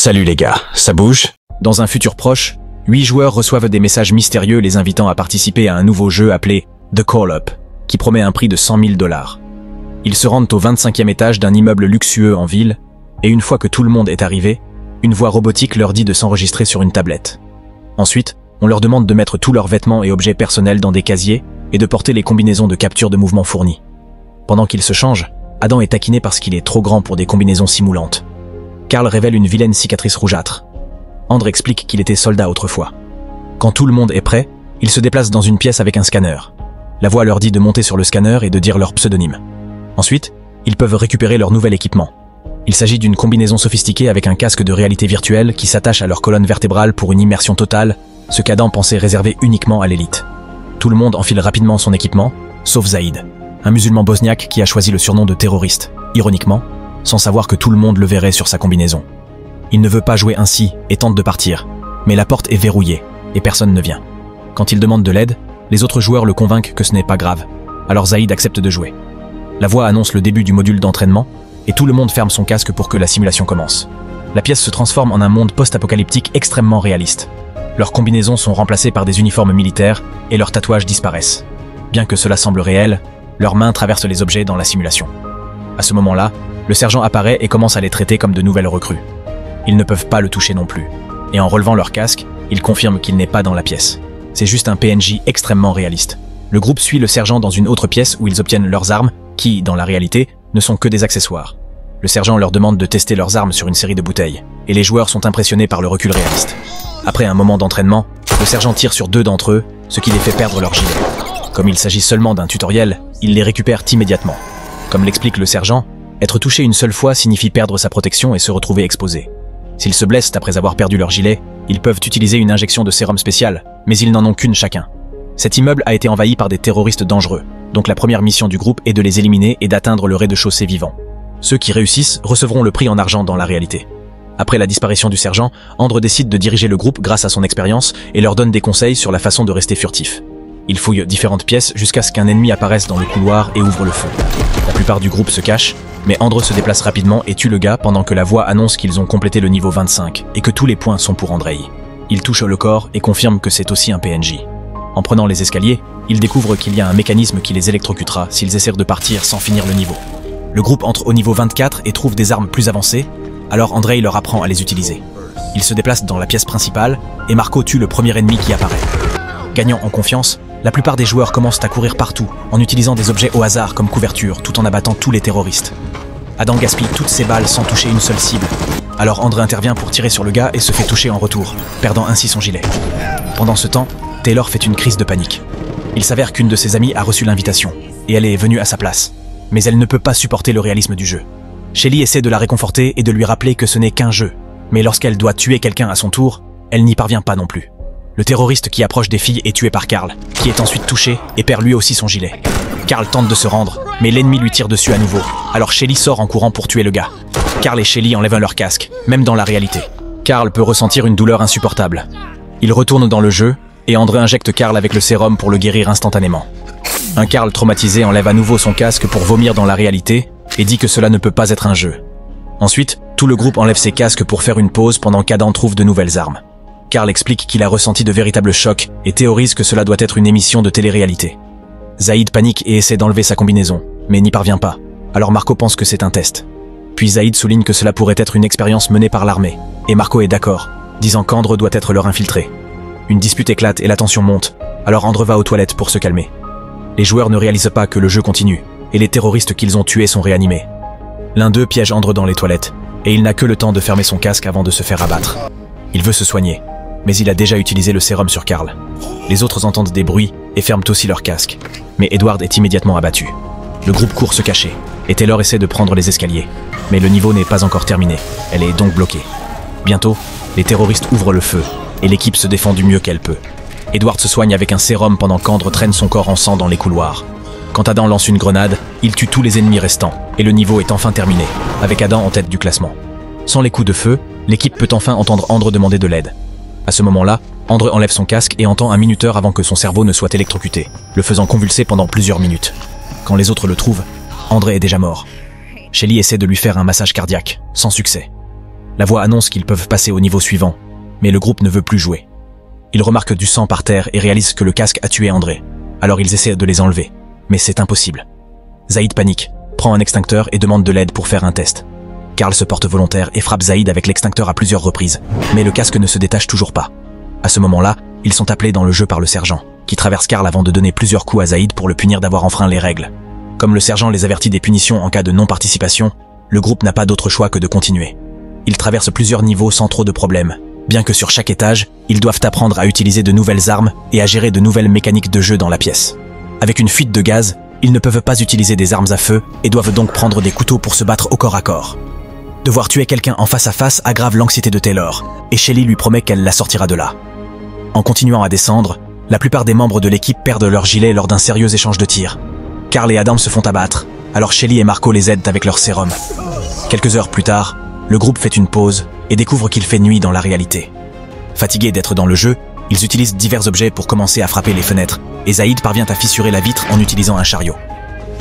Salut les gars, ça bouge? Dans un futur proche, 8 joueurs reçoivent des messages mystérieux les invitant à participer à un nouveau jeu appelé The Call-Up, qui promet un prix de 100 000 $. Ils se rendent au 25e étage d'un immeuble luxueux en ville, et une fois que tout le monde est arrivé, une voix robotique leur dit de s'enregistrer sur une tablette. Ensuite, on leur demande de mettre tous leurs vêtements et objets personnels dans des casiers et de porter les combinaisons de capture de mouvement fournies. Pendant qu'ils se changent, Adam est taquiné parce qu'il est trop grand pour des combinaisons simulantes. Carl révèle une vilaine cicatrice rougeâtre. André explique qu'il était soldat autrefois. Quand tout le monde est prêt, ils se déplacent dans une pièce avec un scanner. La voix leur dit de monter sur le scanner et de dire leur pseudonyme. Ensuite, ils peuvent récupérer leur nouvel équipement. Il s'agit d'une combinaison sophistiquée avec un casque de réalité virtuelle qui s'attache à leur colonne vertébrale pour une immersion totale, ce qu'Adam pensait réservé uniquement à l'élite. Tout le monde enfile rapidement son équipement, sauf Zaïd, un musulman bosniaque qui a choisi le surnom de terroriste, ironiquement, sans savoir que tout le monde le verrait sur sa combinaison. Il ne veut pas jouer ainsi et tente de partir, mais la porte est verrouillée et personne ne vient. Quand il demande de l'aide, les autres joueurs le convainquent que ce n'est pas grave, alors Zaïd accepte de jouer. La voix annonce le début du module d'entraînement et tout le monde ferme son casque pour que la simulation commence. La pièce se transforme en un monde post-apocalyptique extrêmement réaliste. Leurs combinaisons sont remplacées par des uniformes militaires et leurs tatouages disparaissent. Bien que cela semble réel, leurs mains traversent les objets dans la simulation. À ce moment-là, le sergent apparaît et commence à les traiter comme de nouvelles recrues. Ils ne peuvent pas le toucher non plus, et en relevant leur casque, ils confirment qu'il n'est pas dans la pièce. C'est juste un PNJ extrêmement réaliste. Le groupe suit le sergent dans une autre pièce où ils obtiennent leurs armes, qui, dans la réalité, ne sont que des accessoires. Le sergent leur demande de tester leurs armes sur une série de bouteilles, et les joueurs sont impressionnés par le recul réaliste. Après un moment d'entraînement, le sergent tire sur 2 d'entre eux, ce qui les fait perdre leur gilet. Comme il s'agit seulement d'un tutoriel, il les récupère immédiatement. Comme l'explique le sergent, être touché une seule fois signifie perdre sa protection et se retrouver exposé. S'ils se blessent après avoir perdu leur gilet, ils peuvent utiliser une injection de sérum spécial, mais ils n'en ont qu'une chacun. Cet immeuble a été envahi par des terroristes dangereux, donc la première mission du groupe est de les éliminer et d'atteindre le rez-de-chaussée vivant. Ceux qui réussissent recevront le prix en argent dans la réalité. Après la disparition du sergent, André décide de diriger le groupe grâce à son expérience et leur donne des conseils sur la façon de rester furtif. Il fouille différentes pièces jusqu'à ce qu'un ennemi apparaisse dans le couloir et ouvre le feu. La plupart du groupe se cache, mais André se déplace rapidement et tue le gars pendant que la voix annonce qu'ils ont complété le niveau 25 et que tous les points sont pour Andrei. Il touche le corps et confirme que c'est aussi un PNJ. En prenant les escaliers, il découvre qu'il y a un mécanisme qui les électrocutera s'ils essaient de partir sans finir le niveau. Le groupe entre au niveau 24 et trouve des armes plus avancées, alors Andrei leur apprend à les utiliser. Ils se déplacent dans la pièce principale et Marco tue le premier ennemi qui apparaît. Gagnant en confiance, la plupart des joueurs commencent à courir partout en utilisant des objets au hasard comme couverture tout en abattant tous les terroristes. Adam gaspille toutes ses balles sans toucher une seule cible. Alors André intervient pour tirer sur le gars et se fait toucher en retour, perdant ainsi son gilet. Pendant ce temps, Taylor fait une crise de panique. Il s'avère qu'une de ses amies a reçu l'invitation et elle est venue à sa place. Mais elle ne peut pas supporter le réalisme du jeu. Shelly essaie de la réconforter et de lui rappeler que ce n'est qu'un jeu. Mais lorsqu'elle doit tuer quelqu'un à son tour, elle n'y parvient pas non plus. Le terroriste qui approche des filles est tué par Carl, qui est ensuite touché et perd lui aussi son gilet. Carl tente de se rendre, mais l'ennemi lui tire dessus à nouveau. Alors Shelly sort en courant pour tuer le gars. Carl et Shelly enlèvent leur casque, même dans la réalité. Carl peut ressentir une douleur insupportable. Il retourne dans le jeu, et André injecte Carl avec le sérum pour le guérir instantanément. Un Carl traumatisé enlève à nouveau son casque pour vomir dans la réalité, et dit que cela ne peut pas être un jeu. Ensuite, tout le groupe enlève ses casques pour faire une pause pendant qu'Adam trouve de nouvelles armes. Carl explique qu'il a ressenti de véritables chocs et théorise que cela doit être une émission de télé-réalité. Zaïd panique et essaie d'enlever sa combinaison, mais n'y parvient pas. Alors Marco pense que c'est un test. Puis Zaïd souligne que cela pourrait être une expérience menée par l'armée, et Marco est d'accord, disant qu'André doit être leur infiltré. Une dispute éclate et la tension monte, alors André va aux toilettes pour se calmer. Les joueurs ne réalisent pas que le jeu continue, et les terroristes qu'ils ont tués sont réanimés. L'un d'eux piège André dans les toilettes, et il n'a que le temps de fermer son casque avant de se faire abattre. Il veut se soigner, mais il a déjà utilisé le sérum sur Carl. Les autres entendent des bruits et ferment aussi leur casque, mais Edward est immédiatement abattu. Le groupe court se cacher, et Taylor essaie de prendre les escaliers, mais le niveau n'est pas encore terminé, elle est donc bloquée. Bientôt, les terroristes ouvrent le feu, et l'équipe se défend du mieux qu'elle peut. Edward se soigne avec un sérum pendant qu'André traîne son corps en sang dans les couloirs. Quand Adam lance une grenade, il tue tous les ennemis restants, et le niveau est enfin terminé, avec Adam en tête du classement. Sans les coups de feu, l'équipe peut enfin entendre André demander de l'aide. À ce moment-là, André enlève son casque et entend un minuteur avant que son cerveau ne soit électrocuté, le faisant convulser pendant plusieurs minutes. Quand les autres le trouvent, André est déjà mort. Shelly essaie de lui faire un massage cardiaque, sans succès. la voix annonce qu'ils peuvent passer au niveau suivant, mais le groupe ne veut plus jouer. Ils remarquent du sang par terre et réalisent que le casque a tué André. Alors ils essaient de les enlever, mais c'est impossible. Zaïd panique, prend un extincteur et demande de l'aide pour faire un test. Carl se porte volontaire et frappe Zaïd avec l'extincteur à plusieurs reprises, mais le casque ne se détache toujours pas. À ce moment-là, ils sont appelés dans le jeu par le sergent, qui traverse Carl avant de donner plusieurs coups à Zaïd pour le punir d'avoir enfreint les règles. Comme le sergent les avertit des punitions en cas de non-participation, le groupe n'a pas d'autre choix que de continuer. Ils traversent plusieurs niveaux sans trop de problèmes, bien que sur chaque étage, ils doivent apprendre à utiliser de nouvelles armes et à gérer de nouvelles mécaniques de jeu dans la pièce. Avec une fuite de gaz, ils ne peuvent pas utiliser des armes à feu et doivent donc prendre des couteaux pour se battre au corps à corps. Devoir tuer quelqu'un en face à face aggrave l'anxiété de Taylor, et Shelly lui promet qu'elle la sortira de là. En continuant à descendre, la plupart des membres de l'équipe perdent leur gilet lors d'un sérieux échange de tirs. Carl et Adam se font abattre, alors Shelly et Marco les aident avec leur sérum. Quelques heures plus tard, le groupe fait une pause et découvre qu'il fait nuit dans la réalité. Fatigués d'être dans le jeu, ils utilisent divers objets pour commencer à frapper les fenêtres, et Zaïd parvient à fissurer la vitre en utilisant un chariot.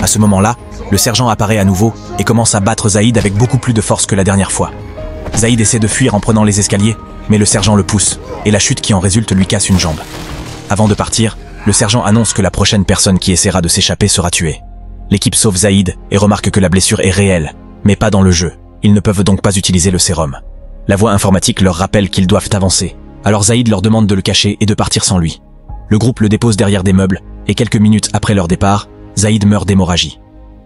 À ce moment-là, le sergent apparaît à nouveau et commence à battre Zaïd avec beaucoup plus de force que la dernière fois. Zaïd essaie de fuir en prenant les escaliers, mais le sergent le pousse, et la chute qui en résulte lui casse une jambe. Avant de partir, le sergent annonce que la prochaine personne qui essaiera de s'échapper sera tuée. L'équipe sauve Zaïd et remarque que la blessure est réelle, mais pas dans le jeu. Ils ne peuvent donc pas utiliser le sérum. La voix informatique leur rappelle qu'ils doivent avancer, alors Zaïd leur demande de le cacher et de partir sans lui. Le groupe le dépose derrière des meubles, et quelques minutes après leur départ, Zaïd meurt d'hémorragie.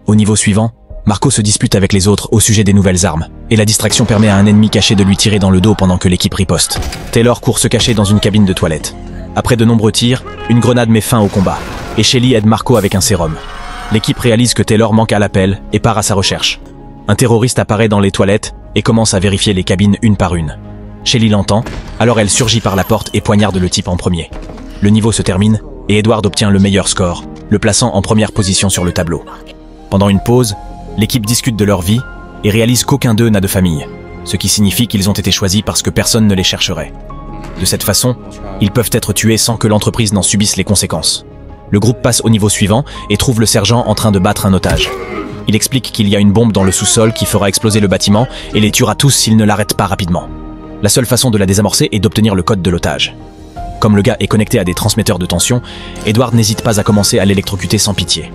Au niveau suivant, Marco se dispute avec les autres au sujet des nouvelles armes, et la distraction permet à un ennemi caché de lui tirer dans le dos pendant que l'équipe riposte. Taylor court se cacher dans une cabine de toilette. Après de nombreux tirs, une grenade met fin au combat, et Shelly aide Marco avec un sérum. L'équipe réalise que Taylor manque à l'appel et part à sa recherche. Un terroriste apparaît dans les toilettes et commence à vérifier les cabines une par une. Shelly l'entend, alors elle surgit par la porte et poignarde le type en premier. Le niveau se termine, et Edward obtient le meilleur score, le plaçant en première position sur le tableau. Pendant une pause, l'équipe discute de leur vie et réalise qu'aucun d'eux n'a de famille, ce qui signifie qu'ils ont été choisis parce que personne ne les chercherait. De cette façon, ils peuvent être tués sans que l'entreprise n'en subisse les conséquences. Le groupe passe au niveau suivant et trouve le sergent en train de battre un otage. Il explique qu'il y a une bombe dans le sous-sol qui fera exploser le bâtiment et les tuera tous s'ils ne l'arrêtent pas rapidement. La seule façon de la désamorcer est d'obtenir le code de l'otage. Comme le gars est connecté à des transmetteurs de tension, Edward n'hésite pas à commencer à l'électrocuter sans pitié.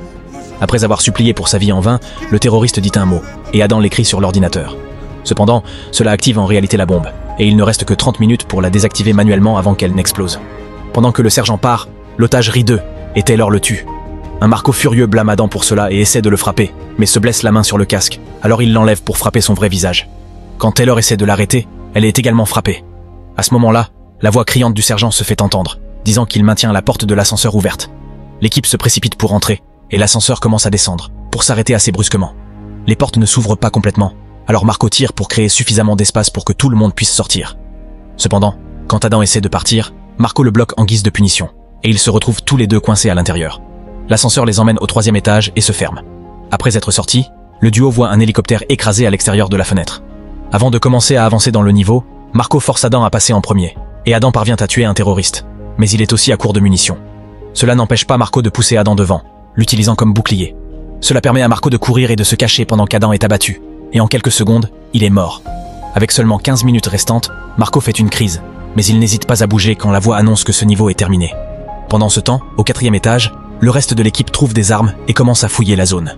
Après avoir supplié pour sa vie en vain, le terroriste dit un mot, et Adam l'écrit sur l'ordinateur. Cependant, cela active en réalité la bombe, et il ne reste que 30 minutes pour la désactiver manuellement avant qu'elle n'explose. Pendant que le sergent part, l'otage rit d'eux, et Taylor le tue. Un Marco furieux blâme Adam pour cela et essaie de le frapper, mais se blesse la main sur le casque, alors il l'enlève pour frapper son vrai visage. Quand Taylor essaie de l'arrêter, elle est également frappée. À ce moment-là, la voix criante du sergent se fait entendre, disant qu'il maintient la porte de l'ascenseur ouverte. L'équipe se précipite pour entrer, et l'ascenseur commence à descendre, pour s'arrêter assez brusquement. Les portes ne s'ouvrent pas complètement, alors Marco tire pour créer suffisamment d'espace pour que tout le monde puisse sortir. Cependant, quand Adam essaie de partir, Marco le bloque en guise de punition, et ils se retrouvent tous les deux coincés à l'intérieur. L'ascenseur les emmène au 3e étage et se ferme. Après être sortis, le duo voit un hélicoptère écrasé à l'extérieur de la fenêtre. Avant de commencer à avancer dans le niveau, Marco force Adam à passer en premier, et Adam parvient à tuer un terroriste, mais il est aussi à court de munitions. Cela n'empêche pas Marco de pousser Adam devant, l'utilisant comme bouclier. Cela permet à Marco de courir et de se cacher pendant qu'Adam est abattu, et en quelques secondes, il est mort. Avec seulement 15 minutes restantes, Marco fait une crise, mais il n'hésite pas à bouger quand la voix annonce que ce niveau est terminé. Pendant ce temps, au 4e étage, le reste de l'équipe trouve des armes et commence à fouiller la zone.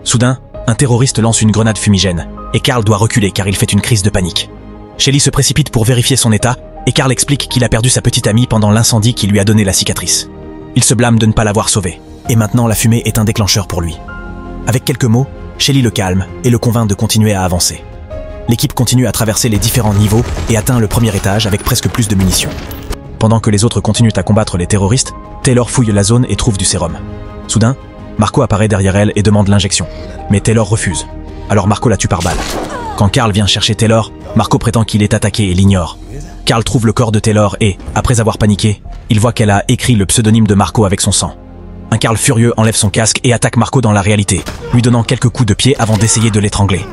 Soudain, un terroriste lance une grenade fumigène, et Carl doit reculer car il fait une crise de panique. Shelly se précipite pour vérifier son état, et Carl explique qu'il a perdu sa petite amie pendant l'incendie qui lui a donné la cicatrice. Il se blâme de ne pas l'avoir sauvée, et maintenant la fumée est un déclencheur pour lui. Avec quelques mots, Shelly le calme et le convainc de continuer à avancer. L'équipe continue à traverser les différents niveaux et atteint le 1er étage avec presque plus de munitions. Pendant que les autres continuent à combattre les terroristes, Taylor fouille la zone et trouve du sérum. Soudain, Marco apparaît derrière elle et demande l'injection, mais Taylor refuse. Alors Marco la tue par balle. Quand Carl vient chercher Taylor, Marco prétend qu'il est attaqué et l'ignore. Carl trouve le corps de Taylor et, après avoir paniqué, il voit qu'elle a écrit le pseudonyme de Marco avec son sang. Un Carl furieux enlève son casque et attaque Marco dans la réalité, lui donnant quelques coups de pied avant d'essayer de l'étrangler.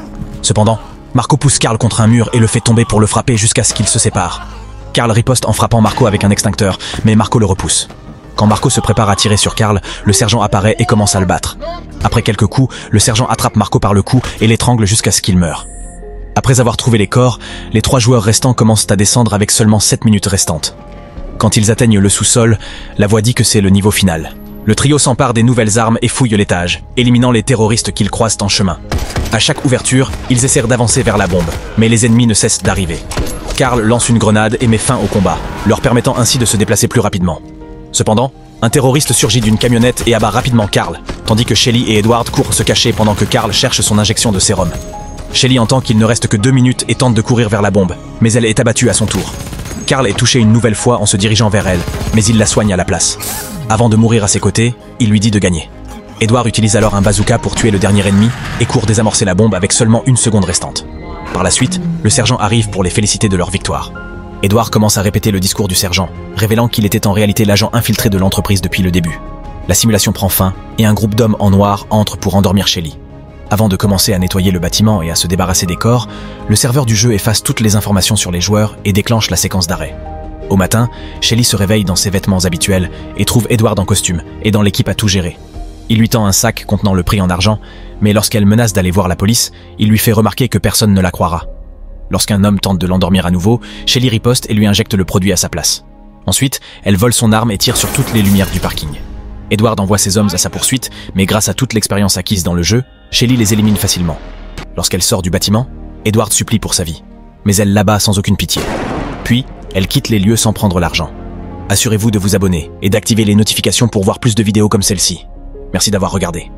Cependant, Marco pousse Carl contre un mur et le fait tomber pour le frapper jusqu'à ce qu'ils se séparent. Carl riposte en frappant Marco avec un extincteur, mais Marco le repousse. Quand Marco se prépare à tirer sur Carl, le sergent apparaît et commence à le battre. Après quelques coups, le sergent attrape Marco par le cou et l'étrangle jusqu'à ce qu'il meure. Après avoir trouvé les corps, les 3 joueurs restants commencent à descendre avec seulement 7 minutes restantes. Quand ils atteignent le sous-sol, la voix dit que c'est le niveau final. Le trio s'empare des nouvelles armes et fouille l'étage, éliminant les terroristes qu'ils croisent en chemin. À chaque ouverture, ils essaient d'avancer vers la bombe, mais les ennemis ne cessent d'arriver. Carl lance une grenade et met fin au combat, leur permettant ainsi de se déplacer plus rapidement. Cependant, un terroriste surgit d'une camionnette et abat rapidement Carl, tandis que Shelly et Edward courent se cacher pendant que Carl cherche son injection de sérum. Shelly entend qu'il ne reste que 2 minutes et tente de courir vers la bombe, mais elle est abattue à son tour. Carl est touché une nouvelle fois en se dirigeant vers elle, mais il la soigne à la place. Avant de mourir à ses côtés, il lui dit de gagner. Edward utilise alors un bazooka pour tuer le dernier ennemi et court désamorcer la bombe avec seulement 1 seconde restante. Par la suite, le sergent arrive pour les féliciter de leur victoire. Edward commence à répéter le discours du sergent, révélant qu'il était en réalité l'agent infiltré de l'entreprise depuis le début. La simulation prend fin et un groupe d'hommes en noir entre pour endormir Shelly. Avant de commencer à nettoyer le bâtiment et à se débarrasser des corps, le serveur du jeu efface toutes les informations sur les joueurs et déclenche la séquence d'arrêt. Au matin, Shelly se réveille dans ses vêtements habituels et trouve Edward en costume, aidant l'équipe à tout gérer. Il lui tend un sac contenant le prix en argent, mais lorsqu'elle menace d'aller voir la police, il lui fait remarquer que personne ne la croira. Lorsqu'un homme tente de l'endormir à nouveau, Shelly riposte et lui injecte le produit à sa place. Ensuite, elle vole son arme et tire sur toutes les lumières du parking. Edward envoie ses hommes à sa poursuite, mais grâce à toute l'expérience acquise dans le jeu, Shelly les élimine facilement. Lorsqu'elle sort du bâtiment, Edward supplie pour sa vie, mais elle l'abat sans aucune pitié. Puis, elle quitte les lieux sans prendre l'argent. Assurez-vous de vous abonner et d'activer les notifications pour voir plus de vidéos comme celle-ci. Merci d'avoir regardé.